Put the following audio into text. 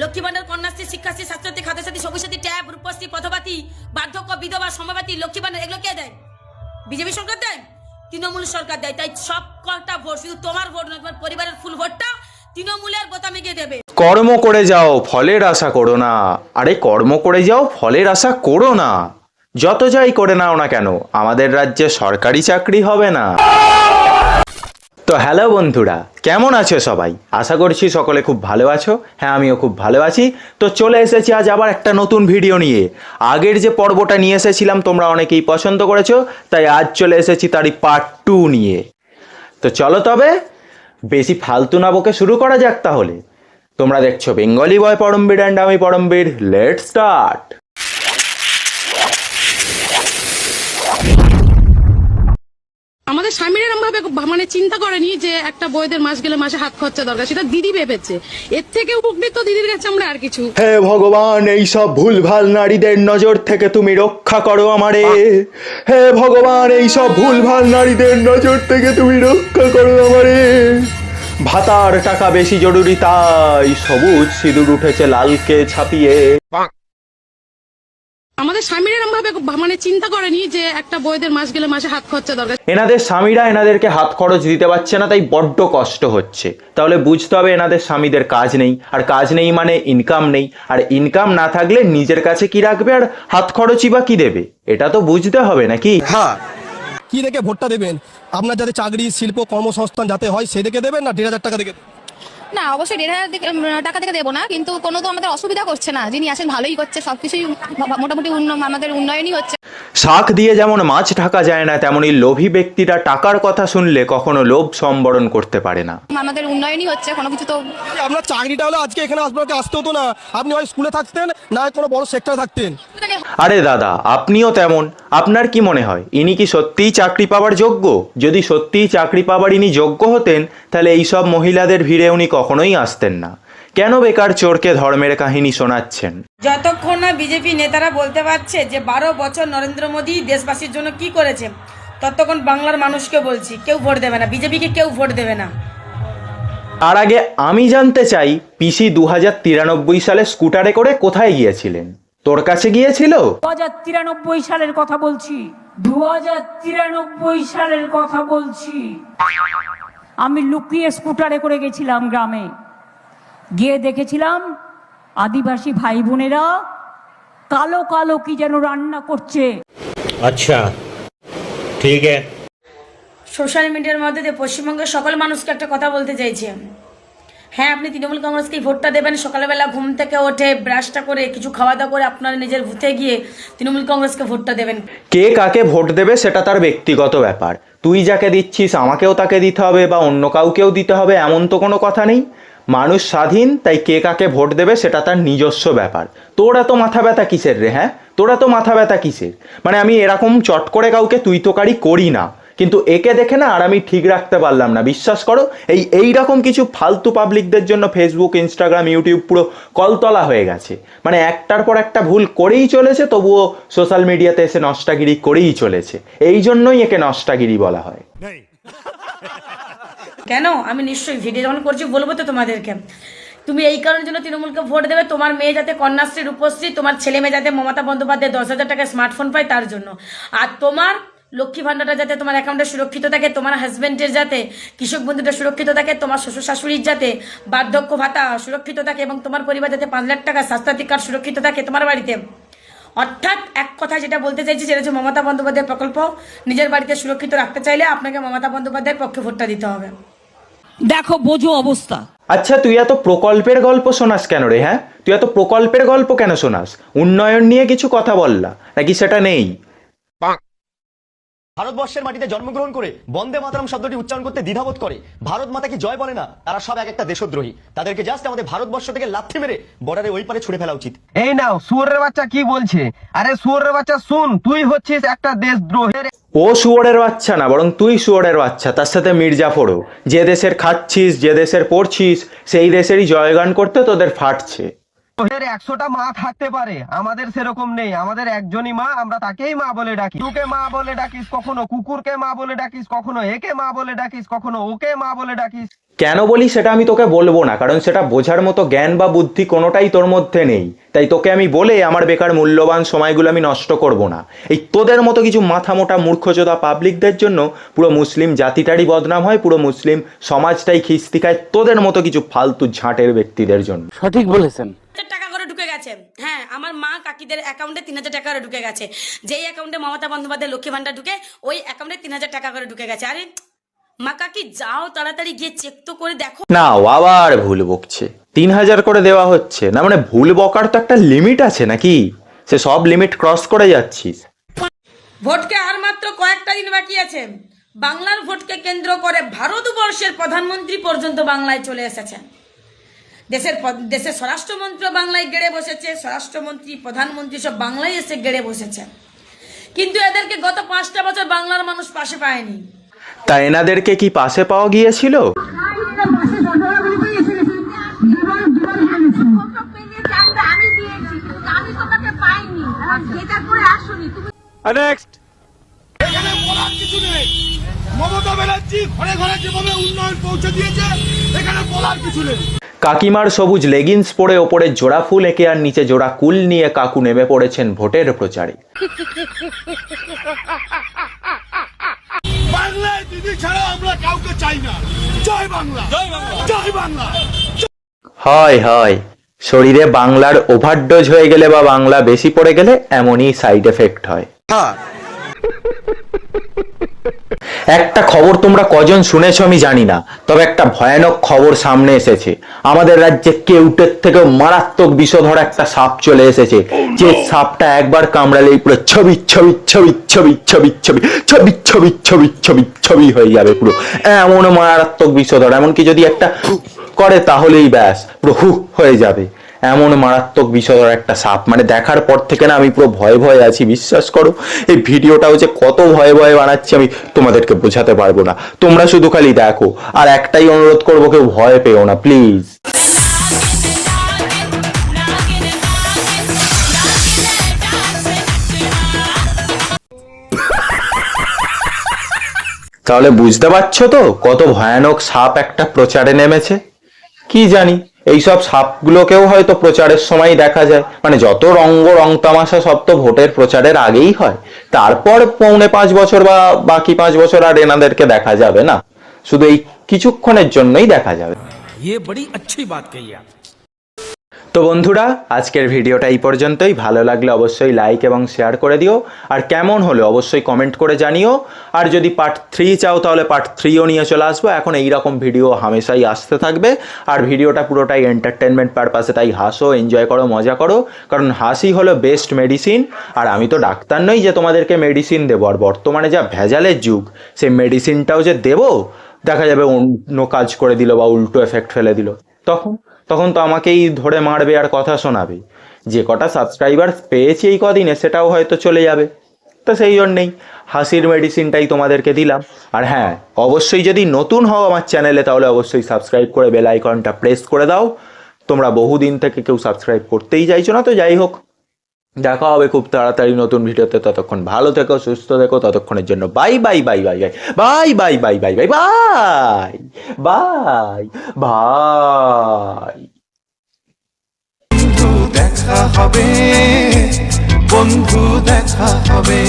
লক্ষ্মী ভান্ডার, কন্যাশ্রী, শিক্ষাশ্রী, স্বাস্থ্যসাথী, খাদ্যসাথী, সবুজ সাথী, ট্যাব, রূপশ্রী, পথবাতী, বার্ধক্য, বিধবা, সমবাতী, লক্ষ্মী ভান্ডার এগুলো কে দেয়? বিজেপি সরকার দেয়, তৃণমূল সরকার দেয়। তাই সব কটা ভোট শুধু তোমার ভোট নয়, তোমার পরিবারের ফুল ভোটটা তৃণমূলের বোতামে গিয়ে দেবে। কর্ম করে যাও, ফলের আশা করো না। আরে কর্ম করে যাও, ফলের আশা করো না। যত যাই করে নাও না কেন, আমাদের রাজ্যে সরকারি চাকরি হবে না। তো হ্যালো বন্ধুরা, কেমন আছো সবাই? আশা করছি সকলে খুব ভালো আছো। হ্যাঁ, আমিও খুব ভালো আছি। তো চলে এসেছি আজ আবার একটা নতুন ভিডিও নিয়ে। আগের যে পর্বটা নিয়ে এসেছিলাম তোমরা অনেকেই পছন্দ করেছো, তাই আজ চলে এসেছি তারই পার্ট 2 নিয়ে। তো চলো তবে বেশি ফালতু না বকে শুরু করা যাক তাহলে। তোমরা দেখছো বেঙ্গলি বয় পরমবীর অ্যান্ড আমি পরমবীর। Let's start. আমাদের স্বামীর এরকম ভাবে মানে চিন্তা করেনি যে একটা বইদের মাস গেলে মাসে হাত খরচা দরকার, সেটা দিদি ভেবেছে। এর থেকে উপকৃত দিদির কাছে আমরা আর কিছু। হে ভগবান, এই সব ভুলভাল নারীদের নজর থেকে তুমি রক্ষা করো আমারে। হে ভগবান, এই সব ভুলভাল নারীদের নজর থেকে তুমি রক্ষা করো আমারে। ভাতার টাকা বেশি জরুরি, তাই সবুজ সিঁদুর উঠেছে লালকে ছাপিয়ে। আমাদের স্বামীর এরকম ভাবে মানে চিন্তা করেনি যে একটা বইদের মাস গেলে মাসে হাত খরচা দরকার। এনাদের স্বামীরা এনাদেরকে হাত খরচ দিতে পারছে না, তাই বড্ড কষ্ট হচ্ছে। তাহলে বুঝতে হবে এনাদের স্বামীদের কাজ নেই, আর কাজ নেই মানে ইনকাম নেই, আর ইনকাম না থাকলে নিজের কাছে কি রাখবে আর হাত খরচই বা কি দেবে, এটা তো বুঝতে হবে নাকি? হ্যাঁ, কি দেখে ভোটটা দেবেন? আপনার যাতে চাকরি, শিল্প, কর্মসংস্থান যাতে হয় সে দেখে দেবেন, না 1,500 টাকা দেখে? না, অবশ্যই 1,500 টাকা থেকে দেবো না, কিন্তু কোনো তো আমাদের অসুবিধা করছে না। যিনি আসেন ভালোই করছে, সবকিছুই মোটামুটি আমাদের উন্নয়নই হচ্ছে। শাক দিয়ে যেমন মাছ ঢাকা যায় না, তেমনি লোভী ব্যক্তিরা টাকার কথা শুনলে কখনো লোভ সম্বরণ করতে পারে না। আমাদের উন্নয়নই হচ্ছে, কোনো কিছু তো। আপনার চাকরিটা হলে আজকে এখানে আপনাকে আসতে হতো না। আপনি হয় স্কুলে থাকতেন, না কোনো বড় সেক্টরে থাকতেন। আরে দাদা, আপনিও তেমন। আপনার কি মনে হয় ইনি কি সত্যিই চাকরি পাওয়ার যোগ্য? যদি সত্যিই চাকরি পাওয়ার ইনি যোগ্য হতেন, তাহলে এইসব মহিলাদের ভিড়ে উনি কখনোই আসতেন না। কেন বেকার চোরকে ধর্মের কাহিনী শোনাচ্ছেন? যতক্ষণ না বিজেপি নেতারা বলতে পারছে যে 12 বছর নরেন্দ্র মোদী দেশবাসীর জন্য কি করেছে, ততক্ষণ বাংলার মানুষকে বলছি কেউ ভোট দেবে না, বিজেপিকে কেউ ভোট দেবে না। আর আগে আমি জানতে চাই, পিসি 2093 সালে স্কুটারে করে কোথায় গিয়েছিলেন? তোর কাছে গিয়েছিল? 2093 সালের কথা বলছি, 2093 সালের কথা বলছি। আমি লুকিয়ে স্কুটারে করে গেছিলাম গ্রামে, গিয়ে দেখেছিলাম আদিবাসী ভাই বোনেরা কালো কালো কি যেন রান্না করছে। আচ্ছা, ঠিক আছে। সোশ্যাল মিডিয়ার মধ্যে দিয়ে পশ্চিমবঙ্গের সকল মানুষকে একটা কথা বলতে চাইছি। হ্যাঁ, আপনি তৃণমূল কংগ্রেসকেই ভোটটা দেবেন। সকালবেলা ঘুম থেকে ওঠে ব্রাশটা করে কিছু খাওয়া দাওয়া করে আপনার নিজের বুথে গিয়ে তৃণমূল কংগ্রেসকে ভোটটা দেবেন। কে কাকে ভোট দেবে সেটা তার ব্যক্তিগত ব্যাপার। তুই যাকে দিচ্ছিস আমাকেও তাকে দিতে হবে বা অন্য কাউকেও দিতে হবে, এমন তো কোনো কথা নেই। মানুষ স্বাধীন, তাই কে কাকে ভোট দেবে সেটা তার নিজস্ব ব্যাপার। তোর এত মাথা ব্যথা কিসের রে? হ্যাঁ, তোর এত মাথা ব্যথা কিসের? মানে আমি এরকম চট করে কাউকে তুই তোকারি করি না, কিন্তু একে দেখে না আর আমি ঠিক রাখতে পারলাম না। বিশ্বাস করো, এইরকম কিছু ফালতু পাবলিকদের জন্য ফেসবুক, ইনস্টাগ্রাম, ইউটিউব পুরো কলতলা হয়ে গেছে। মানে একটার পর একটা ভুল করেই চলেছে, তবুও সোশ্যাল মিডিয়াতে এসে নষ্টাগিরি করেই চলেছে। এই জন্যই একে নষ্টাগিরি বলা হয়। কেন? আমি নিশ্চয়ই ভিডিও যখন করছি বলবো তো তোমাদেরকে। তুমি এই কারণের জন্য তৃণমূলকে ভোট দেবে, তোমার মেয়ে যাতে কন্যাশ্রী, রূপশ্রী, তোমার ছেলে মেয়ে যাতে মমতা বন্দ্যোপাধ্যায় 10,000 টাকা স্মার্টফোন পায় তার জন্য, আর তোমার লক্ষ্মী ভান্ডারটা যাতে তোমার অ্যাকাউন্টে সুরক্ষিত থাকে, তোমার হাজব্যান্ডের যাতে কৃষক বন্ধুটা সুরক্ষিত থাকে, তোমার শ্বশুর শাশুড়ির যাতে বার্ধক্য ভাতা সুরক্ষিত থাকে, এবং তোমার পরিবার যাতে 5 লাখ টাকা স্বাস্থ্যসাথী কার্ড সুরক্ষিত থাকে তোমার বাড়িতে। অর্থাৎ এক কথা যেটা বলতে চাইছি, সেটা হচ্ছে মমতা বন্দ্যোপাধ্যায়ের প্রকল্প নিজের বাড়িতে সুরক্ষিত রাখতে চাইলে আপনাকে মমতা বন্দ্যোপাধ্যায়ের পক্ষে ভোটটা দিতে হবে। দেখো বোঝো অবস্থা। আচ্ছা, তুই এত প্রকল্পের গল্প শোনাস কেন রে? হ্যাঁ, তুই এত প্রকল্পের গল্প কেন শোনাস? উন্নয়ন নিয়ে কিছু কথা বললা নাকি সেটা নেই? ভারতবর্ষের মাটিতে জন্মগ্রহণ করে বন্দে মাতরম শব্দটি উচ্চারণ করতে দ্বিধাবোধ করে, ভারত মাতা কি জয় বলে না, তারা সব এক একটা দেশদ্রোহী। তাদেরকে জাস্ট আমাদের ভারতবর্ষ থেকে লাথি মেরে বর্ডারে ওই পারে ছুড়ে ফেলা উচিত। এই নাও, শুয়োরের বাচ্চা কি বলছে? আরে শুয়োরের বাচ্চা শুন, তুই হচ্ছিস একটা দেশদ্রোহী। ও শুয়োরের বাচ্চা না, বরং তুই শুয়োরের বাচ্চা, তার সাথে মির্জাফরও। যে দেশের খাচ্ছিস, যে দেশের পড়ছিস, সেই দেশেরই জয়গান করতে তোদের ফাটছে। ওদের 100টা মা থাকতে পারে, আমাদের সেরকম নেই। আমাদের একজনই মা, আমরা তাকেই মা বলে ডাকি। তোকে মা বলে ডাকিস, কখনো কুকুরকে মা বলে ডাকিস, কখনো একে মা বলে ডাকিস, কখনো ওকে মা বলে ডাকিস। কেন বলি সেটা আমি তোকে বলবো না, কারণ সেটা বোঝার মতো জ্ঞান বা বুদ্ধি কোনোটাই তোর মধ্যে নেই। তাই তোকে আমি বলে আমার বেকার মূল্যবান সময়গুলো আমি নষ্ট করব না। এই তোদের মতো কিছু মাথা মোটা মূর্খচোদা পাবলিকদের জন্য পুরো মুসলিম জাতিটারই বদনাম হয়, পুরো মুসলিম সমাজটাই খিস্তি খায় তোদের মতো কিছু ফালতু ঝাঁটের ব্যক্তিদের জন্য। সঠিক বলেছেন। টাকা করে ঢুকে গেছে। হ্যাঁ, আমার মা কাকিদের অ্যাকাউন্টে 3000 টাকা করে ঢুকে গেছে। যেই অ্যাকাউন্টে মমতা বন্দ্যোপাধ্যায় লক্ষ্মী ভান্ডার ঢুকে, ওই অ্যাকাউন্টে 3000 টাকা করে ঢুকে গেছে। আরে মা কাকি যাও তাড়াতাড়ি গিয়ে চেক তো করে দেখো না, ও আবার ভুল বকছে। 3000 করে দেওয়া হচ্ছে না মানে ভুল বকার তো একটা লিমিট আছে নাকি? সে সব লিমিট ক্রস করে যাচ্ছিস। ভোটকে আর মাত্র কয়েকটা দিন বাকি আছে। বাংলার ভোটকে কেন্দ্র করে ভারতবর্ষের প্রধানমন্ত্রী পর্যন্ত বাংলায় চলে এসেছেন। দেশের স্বরাষ্ট্রমন্ত্রী বাংলায় গেড়ে বসেছে, স্বরাষ্ট্রমন্ত্রী প্রধানমন্ত্রী সব বাংলায় এসে গেড়ে বসেছে। কিন্তু এদেরকে গত 5টা বছর বাংলার মানুষ পাশে পায়নি। তা এনাদেরকে কি পাশে পাওয়া গিয়েছিল? কাকিমার সবুজ লেগিংস পরে ওপরে জোড়া ফুল এঁকে আর নিচে জোড়া কুল নিয়ে কাকু নেমে পড়েছেন ভোটের প্রচারে। বাংলায় দিদি ছাড়া আমরা কাউকে চাই না। জয় বাংলা, জয় বাংলা। হয় হয়, শরীরে বাংলার ওভারডোজ হয়ে গেলে বা বাংলা বেশি পড়ে গেলে এমনই সাইড এফেক্ট হয়। একটা খবর তোমরা কজন শুনেছো আমি জানি না, তবে একটা ভয়ানক খবর সামনে এসেছে। আমাদের রাজ্যে কেউটের থেকেও মারাত্মক বিষধর একটা সাপ চলে এসেছে, যে সাপটা একবার কামড়ালেই পুরো ছবি ছবি ছবি ছবি ছবি ছবি ছবি ছবি ছবি ছবি ছবি হয়ে যাবে পুরো। এমন মারাত্মক বিষধর, এমনকি যদি একটা করে তাহলেই ব্যাস পুরো হু হয়ে যাবে। এমন মারাত্মক বিষধর একটা সাপ, মানে দেখার পর থেকে না আমি পুরো ভয়ে ভয়ে আছি। বিশ্বাস করো, এই ভিডিওটাও যে কত ভয়ে ভয়ে বানাচ্ছি আমি তোমাদেরকে বোঝাতে পারবো না। তোমরা শুধু খালি দেখো, আর একটাই অনুরোধ করবো, কেউ ভয় পেও না প্লিজ। তাহলে বুঝতে পারছো তো কত ভয়ানক সাপ একটা প্রচারে নেমেছে। কি জানি এইসব সাপগুলোকেও হয়তো প্রচারের সময় দেখা যায়, মানে যত রং তামাশা সব তো ভোটের প্রচারের আগেই হয়। তারপর 4.5 বছর বা বাকি 5 বছর আর এনাদেরকে দেখা যাবে না, শুধু এই কিছুক্ষণের জন্যই দেখা যাবে। ये बड़ी अच्छी बात कही आप। তো বন্ধুরা, আজকের ভিডিওটা এই পর্যন্তই। ভালো লাগলে অবশ্যই লাইক এবং শেয়ার করে দিও, আর কেমন হলো অবশ্যই কমেন্ট করে জানিও। আর যদি পার্ট 3 চাও তাহলে পার্ট 3ও নিয়ে চলে আসবো। এখন এইরকম ভিডিও হামেশাই আসতে থাকবে, আর ভিডিওটা পুরোটাই এন্টারটেনমেন্ট পারপাসে। তাই হাসো, এনজয় করো, মজা করো, কারণ হাসি হলো বেস্ট মেডিসিন। আর আমি তো ডাক্তার নই যে তোমাদেরকে মেডিসিন দেবো, আর বর্তমানে যা ভেজালের যুগ, সেই মেডিসিনটাও যে দেবো দেখা যাবে অন্য কাজ করে দিল বা উল্টো এফেক্ট ফেলে দিল, তখন তো আমাকেই ধরে মারবে আর কথা শোনাবে। যে কটা সাবস্ক্রাইবার পেয়েছি এই কদিনে সেটাও হয়তো চলে যাবে। তো সেই জন্যেই হাসির মেডিসিনটাই তোমাদেরকে দিলাম। আর হ্যাঁ, অবশ্যই যদি নতুন হও আমার চ্যানেলে তাহলে অবশ্যই সাবস্ক্রাইব করে বেল আইকনটা প্রেস করে দাও। তোমরা বহুদিন থেকে কেউ সাবস্ক্রাইব করতেই চাইছো না, তো যাই হোক, দেখা হবে খুব তাড়াতাড়ি নতুন ভিডিওতে। ততক্ষণ ভালো থেকো, সুস্থ থেকো, ততক্ষণের জন্য bye bye bye bye bye bye bye bye bye bye bye bye bye. দেখা হবে বন্ধু, দেখা হবে।